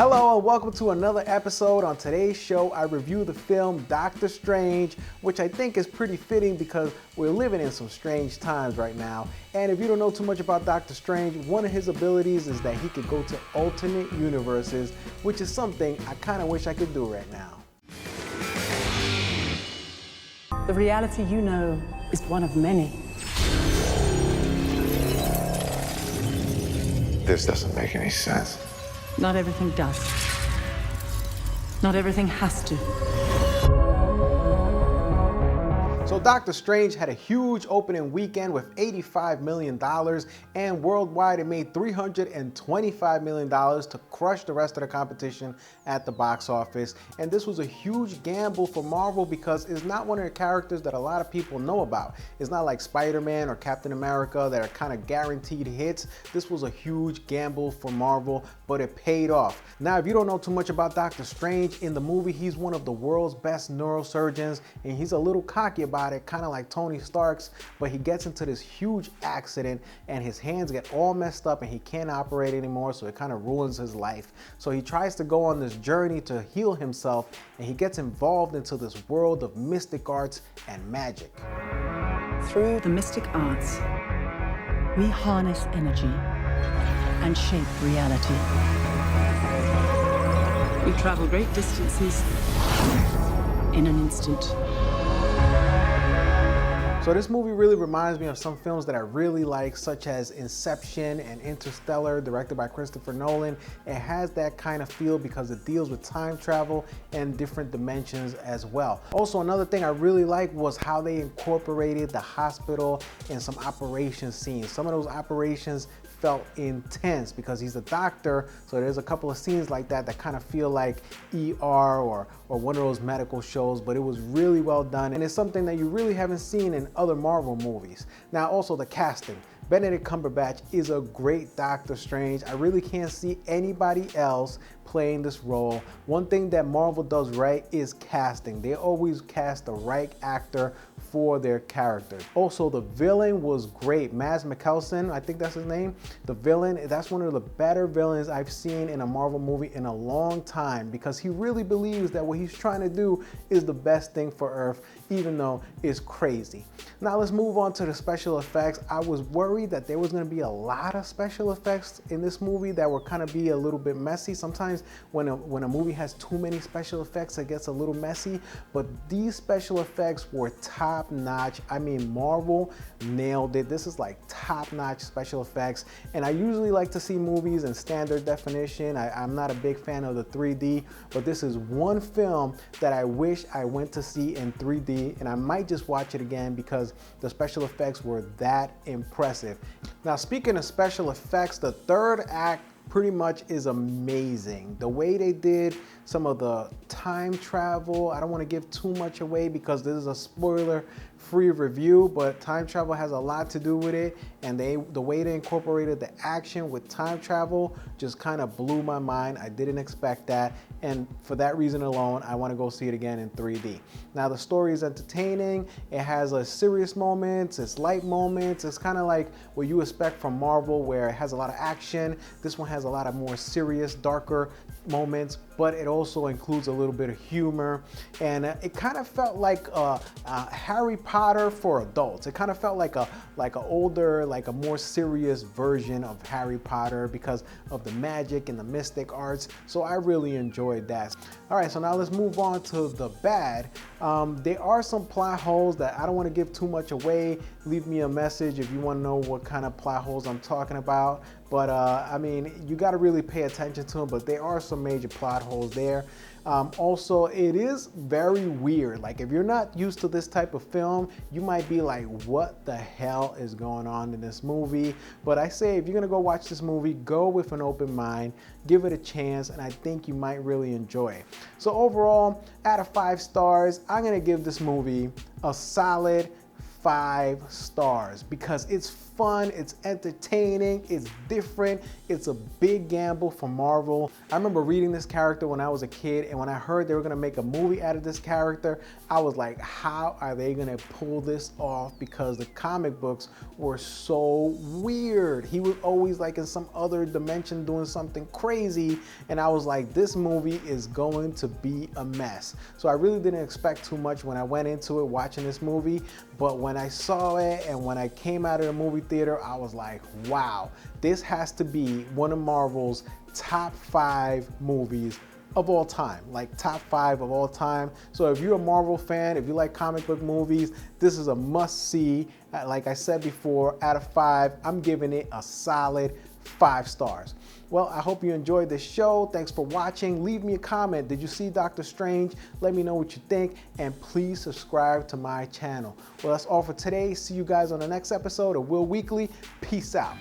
Hello and welcome to another episode. On today's show, I review the film Doctor Strange, which I think is pretty fitting because we're living in some strange times right now. And if you don't know too much about Doctor Strange, one of his abilities is that he could go to alternate universes, which is something I kind of wish I could do right now. The reality you know is one of many. This doesn't make any sense. Not everything does. Not everything has to. So Doctor Strange had a huge opening weekend with $85 million, and worldwide it made $325 million to crush the rest of the competition at the box office. And this was a huge gamble for Marvel because it's not one of the characters that a lot of people know about. It's not like Spider-Man or Captain America that are kind of guaranteed hits. This was a huge gamble for Marvel, but it paid off. Now, if you don't know too much about Doctor Strange, in the movie, he's one of the world's best neurosurgeons, and he's a little cocky about it, kind of like Tony Stark's, but he gets into this huge accident and his hands get all messed up and he can't operate anymore, so it kind of ruins his life. So he tries to go on this journey to heal himself, and he gets involved into this world of mystic arts and magic. Through the mystic arts, we harness energy and shape reality. We travel great distances in an instant. So this movie really reminds me of some films that I really like, such as Inception and Interstellar, directed by Christopher Nolan. It has that kind of feel because it deals with time travel and different dimensions as well. Also, another thing I really liked was how they incorporated the hospital in some operation scenes. Some of those operations felt intense because he's a doctor, so there's a couple of scenes like that that kind of feel like ER or one of those medical shows, but it was really well done, and it's something that you really haven't seen in other Marvel movies. Now, also the casting. Benedict Cumberbatch is a great Doctor Strange. I really can't see anybody else playing this role. One thing that Marvel does right is casting. They always cast the right actor for their characters. Also, the villain was great. Mads Mikkelsen, I think that's his name. The villain, that's one of the better villains I've seen in a Marvel movie in a long time because he really believes that what he's trying to do is the best thing for Earth, even though it's crazy. Now let's move on to the special effects. I was worried that there was going to be a lot of special effects in this movie that were kind of be a little bit messy. Sometimes when a movie has too many special effects, it gets a little messy, but these special effects were top notch. I mean, Marvel nailed it. This is like top notch special effects, and I usually like to see movies in standard definition. I'm not a big fan of the 3D, but this is one film that I wish I went to see in 3D, and I might just watch it again because the special effects were that impressive. Now, speaking of special effects, the third act pretty much is amazing. The way they did some of the time travel, I don't want to give too much away because this is a spoiler-free review, but time travel has a lot to do with it, and the way they incorporated the action with time travel just kind of blew my mind. I didn't expect that, and for that reason alone, I want to go see it again in 3D. Now, the story is entertaining. It has a serious moments, it's light moments. It's kind of like what you expect from Marvel, where it has a lot of action. This one has a lot of more serious, darker moments, but it also includes a little bit of humor, and it kind of felt like Harry Potter for adults. It kind of felt like a older, like a more serious version of Harry Potter because of the magic and the mystic arts. So I really enjoyed that. All right, so now let's move on to the bad. There are some plot holes that I don't want to give too much away. Leave me a message if you want to know what kind of plot holes I'm talking about. But I mean, you got to really pay attention to them, but there are some major plot holes there. Also, it is very weird. Like, if you're not used to this type of film, you might be like, what the hell is going on in this movie? But I say, if you're gonna go watch this movie, go with an open mind, give it a chance, and I think you might really enjoy it. So overall, out of 5 stars, I'm gonna give this movie a solid 5 stars because it's fun, it's entertaining, it's different, it's a big gamble for Marvel. I remember reading this character when I was a kid, and when I heard they were gonna make a movie out of this character, I was like, how are they gonna pull this off? Because the comic books were so weird. He was always like in some other dimension doing something crazy, and I was like, this movie is going to be a mess. So I really didn't expect too much when I went into it watching this movie, but when I saw it and when I came out of the movie theater, I was like, wow, this has to be one of Marvel's top 5 movies of all time, like top 5 of all time. So if you're a Marvel fan, if you like comic book movies, this is a must see. Like I said before, out of 5, I'm giving it a solid 5 stars. Well, I hope you enjoyed this show. Thanks for watching. Leave me a comment. Did you see Doctor Strange? Let me know what you think, and please subscribe to my channel. Well, that's all for today. See you guys on the next episode of Will Weekly. Peace out.